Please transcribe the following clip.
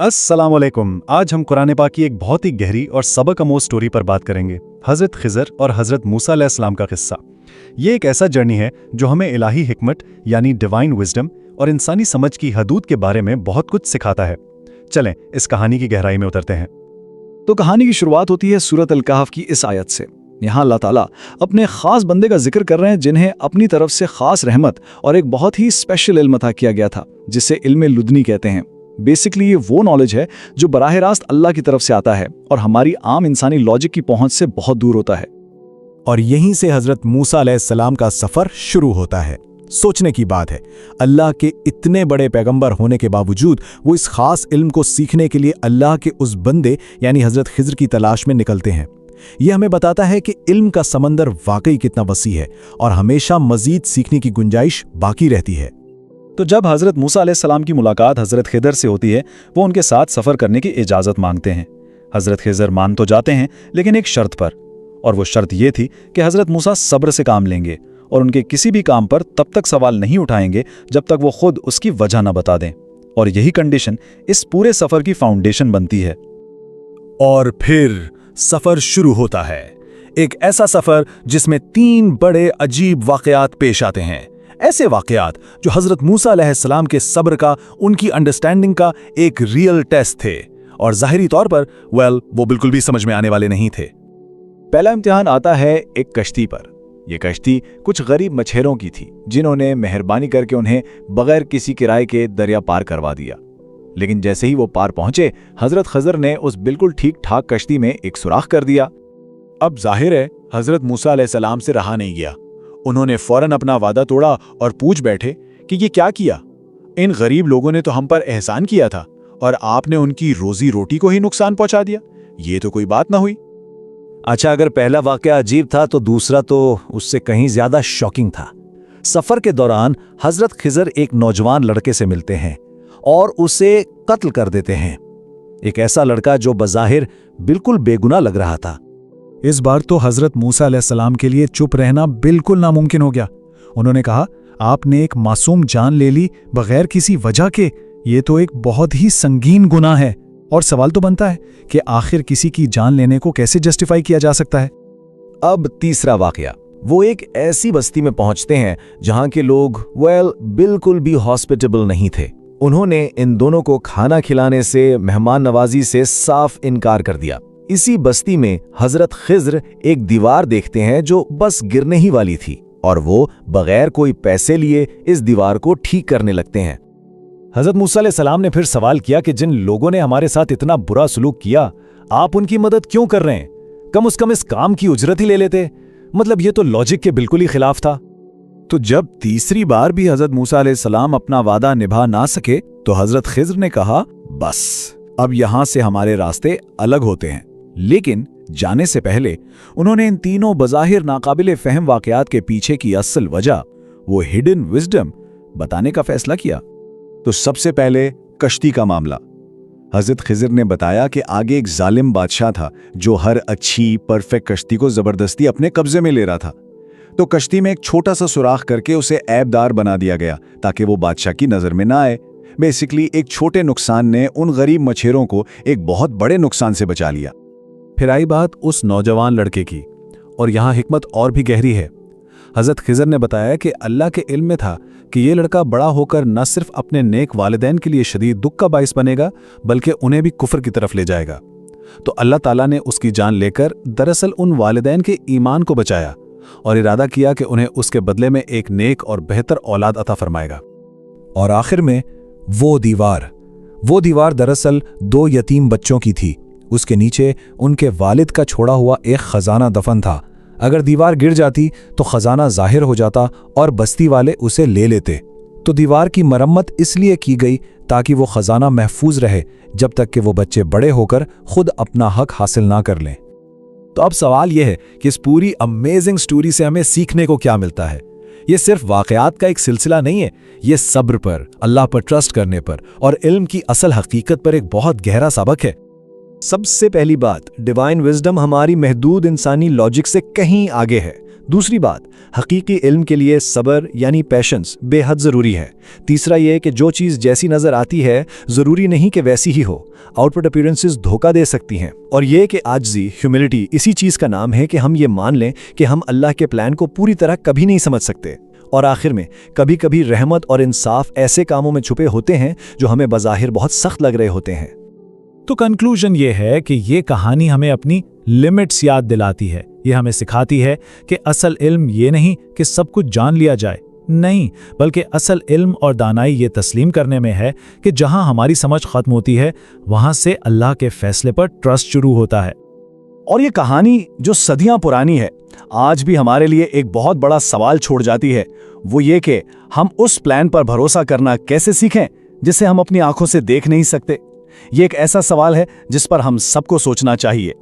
अस्सलाम वालेकुम। आज हम कुरान पाक की एक बहुत ही गहरी और सबक आमोज़ स्टोरी पर बात करेंगे, हज़रत खिज़र और हज़रत मूसा अलैहिस्सलाम का किस्सा। ये एक ऐसा जर्नी है जो हमें इलाही हिकमत यानी डिवाइन विजडम और इंसानी समझ की हदूद के बारे में बहुत कुछ सिखाता है। चलें इस कहानी की गहराई में उतरते हैं। तो कहानी की शुरुआत होती है सूरत अल कहफ की इस आयत से। यहाँ अल्लाह ताला अपने खास बंदे का जिक्र कर रहे हैं जिन्हें अपनी तरफ से खास रहमत और एक बहुत ही स्पेशल इल्म अता किया गया था, जिसे इल्म लुदनी कहते हैं। बेसिकली ये वो नॉलेज है जो बराह रास्त अल्लाह की तरफ से आता है और हमारी आम इंसानी लॉजिक की पहुंच से बहुत दूर होता है। और यहीं से हजरत मूसा अलैहिस्सलाम का सफर शुरू होता है। सोचने की बात है, अल्लाह के इतने बड़े पैगंबर होने के बावजूद वो इस खास इल्म को सीखने के लिए अल्लाह के उस बंदे यानी हजरत खिज़र की तलाश में निकलते हैं। यह हमें बताता है कि इल्म का समंदर वाकई कितना वसी है और हमेशा मजीद सीखने की गुंजाइश बाकी रहती है। तो जब हजरत मूसा अलैहिस्सलाम की मुलाकात हजरत खिज़र से होती है, वो उनके साथ सफर करने की इजाजत मांगते हैं। हजरत खिज़र मान तो जाते हैं, लेकिन एक शर्त पर, और वो शर्त ये थी कि हजरत मूसा सब्र से काम लेंगे और उनके किसी भी काम पर तब तक सवाल नहीं उठाएंगे जब तक वो खुद उसकी वजह न बता दें। और यही कंडीशन इस पूरे सफर की फाउंडेशन बनती है। और फिर सफर शुरू होता है, एक ऐसा सफर जिसमें 3 बड़े अजीब वाकयात पेश आते हैं। ऐसे वाकयात जो हजरत मूसा अलैहिस्सलाम के सब्र का, उनकी अंडरस्टैंडिंग का एक रियल टेस्ट थे और जाहिरी तौर पर वो बिल्कुल भी समझ में आने वाले नहीं थे। पहला इम्तिहान आता है एक कश्ती पर। यह कश्ती कुछ गरीब मछेरों की थी जिन्होंने मेहरबानी करके उन्हें बगैर किसी किराए के दरिया पार करवा दिया। लेकिन जैसे ही वो पार पहुंचे, हजरत खिज़र ने उस बिल्कुल ठीक ठाक कश्ती में एक सुराख कर दिया। अब जाहिर है हजरत मूसा अलैहिस्सलाम से रहा नहीं गया। उन्होंने फौरन अपना वादा तोड़ा और पूछ बैठे कि ये क्या किया? इन गरीब लोगों ने तो हम पर एहसान किया था और आपने उनकी रोजी रोटी को ही नुकसान पहुंचा दिया। ये तो कोई बात ना हुई। अच्छा, अगर पहला वाकया अजीब था तो दूसरा तो उससे कहीं ज्यादा शॉकिंग था। सफर के दौरान हजरत खिज़र एक नौजवान लड़के से मिलते हैं और उसे कत्ल कर देते हैं। एक ऐसा लड़का जो बज़ाहिर बिल्कुल बेगुनाह लग रहा था। इस बार तो हजरत मूसा अलैहिस्सलाम के लिए चुप रहना बिल्कुल नामुमकिन हो गया। उन्होंने कहा, आपने एक मासूम जान ले ली बगैर किसी वजह के। ये तो एक बहुत ही संगीन गुनाह है। और सवाल तो बनता है कि आखिर किसी की जान लेने को कैसे जस्टिफाई किया जा सकता है। अब तीसरा वाकया, वो एक ऐसी बस्ती में पहुंचते हैं जहां के लोग बिल्कुल भी हॉस्पिटेबल नहीं थे। उन्होंने इन दोनों को खाना खिलाने से, मेहमान नवाजी से साफ इनकार कर दिया। इसी बस्ती में हजरत खिज़र एक दीवार देखते हैं जो बस गिरने ही वाली थी और वो बगैर कोई पैसे लिए इस दीवार को ठीक करने लगते हैं। हजरत मूसा अलैहिस्सलाम ने फिर सवाल किया कि जिन लोगों ने हमारे साथ इतना बुरा सलूक किया, आप उनकी मदद क्यों कर रहे हैं? कम से कम इस काम की उजरत ही ले लेते। मतलब ये तो लॉजिक के बिल्कुल ही खिलाफ था। तो जब तीसरी बार भी हजरत मूसा अलैहिस्सलाम अपना वादा निभा ना सके तो हजरत खिज़र ने कहा, बस अब यहां से हमारे रास्ते अलग होते हैं। लेकिन जाने से पहले उन्होंने इन तीनों बज़ाहिर नाकाबिले फहम वाकयात के पीछे की असल वजह, वो हिडन विजडम, बताने का फैसला किया। तो सबसे पहले कश्ती का मामला। हजरत खिज़र ने बताया कि आगे एक जालिम बादशाह था जो हर अच्छी परफेक्ट कश्ती को जबरदस्ती अपने कब्जे में ले रहा था। तो कश्ती में एक छोटा सा सुराख करके उसे ऐबदार बना दिया गया ताकि वो बादशाह की नजर में ना आए। बेसिकली एक छोटे नुकसान ने उन गरीब मछेरों को एक बहुत बड़े नुकसान से बचा लिया। फिर आई बात उस नौजवान लड़के की, और यहाँ हिकमत और भी गहरी है। हजरत खिज़र ने बताया कि अल्लाह के इल्म में था कि ये लड़का बड़ा होकर न सिर्फ अपने नेक वालिदैन के लिए शदीद दुख का बाइस बनेगा, बल्कि उन्हें भी कुफ्र की तरफ ले जाएगा। तो अल्लाह ताला ने उसकी जान लेकर दरअसल उन वालिदैन के ईमान को बचाया और इरादा किया कि उन्हें उसके बदले में एक नेक और बेहतर औलाद अता फरमाएगा। और आखिर में वो दीवार दरअसल 2 यतीम बच्चों की थी। उसके नीचे उनके वालिद का छोड़ा हुआ एक खजाना दफन था। अगर दीवार गिर जाती तो खजाना जाहिर हो जाता और बस्ती वाले उसे ले लेते। तो दीवार की मरम्मत इसलिए की गई ताकि वो खजाना महफूज रहे जब तक कि वो बच्चे बड़े होकर खुद अपना हक हासिल ना कर लें। तो अब सवाल यह है कि इस पूरी अमेजिंग स्टोरी से हमें सीखने को क्या मिलता है। ये सिर्फ वाकयात का एक सिलसिला नहीं है, ये सब्र पर, अल्लाह पर ट्रस्ट करने पर और इल्म की असल हकीकत पर एक बहुत गहरा सबक है। सबसे पहली बात, डिवाइन विजडम हमारी महदूद इंसानी लॉजिक से कहीं आगे है। दूसरी बात, हकीकी इल्म के लिए सब्र यानी पेशेंस बेहद ज़रूरी है। तीसरा ये कि जो चीज़ जैसी नज़र आती है ज़रूरी नहीं कि वैसी ही हो। आउटपुट अपीयरेंसेस धोखा दे सकती हैं। और ये कि आजिज़ी, ह्यूमिलिटी इसी चीज़ का नाम है कि हम ये मान लें कि हम अल्लाह के प्लान को पूरी तरह कभी नहीं समझ सकते। और आखिर में कभी कभी रहमत और इंसाफ ऐसे कामों में छुपे होते हैं जो हमें बज़ाहिर बहुत सख्त लग रहे होते हैं। तो कंक्लूजन ये है कि ये कहानी हमें अपनी लिमिट्स याद दिलाती है। ये हमें सिखाती है कि असल इल्म ये नहीं कि सब कुछ जान लिया जाए, नहीं, बल्कि असल इल्म और दानाई ये तस्लीम करने में है कि जहां हमारी समझ खत्म होती है वहां से अल्लाह के फैसले पर ट्रस्ट शुरू होता है। और ये कहानी जो सदियां पुरानी है, आज भी हमारे लिए एक बहुत बड़ा सवाल छोड़ जाती है। वो ये कि हम उस प्लान पर भरोसा करना कैसे सीखें जिसे हम अपनी आंखों से देख नहीं सकते। ये एक ऐसा सवाल है जिस पर हम सबको सोचना चाहिए।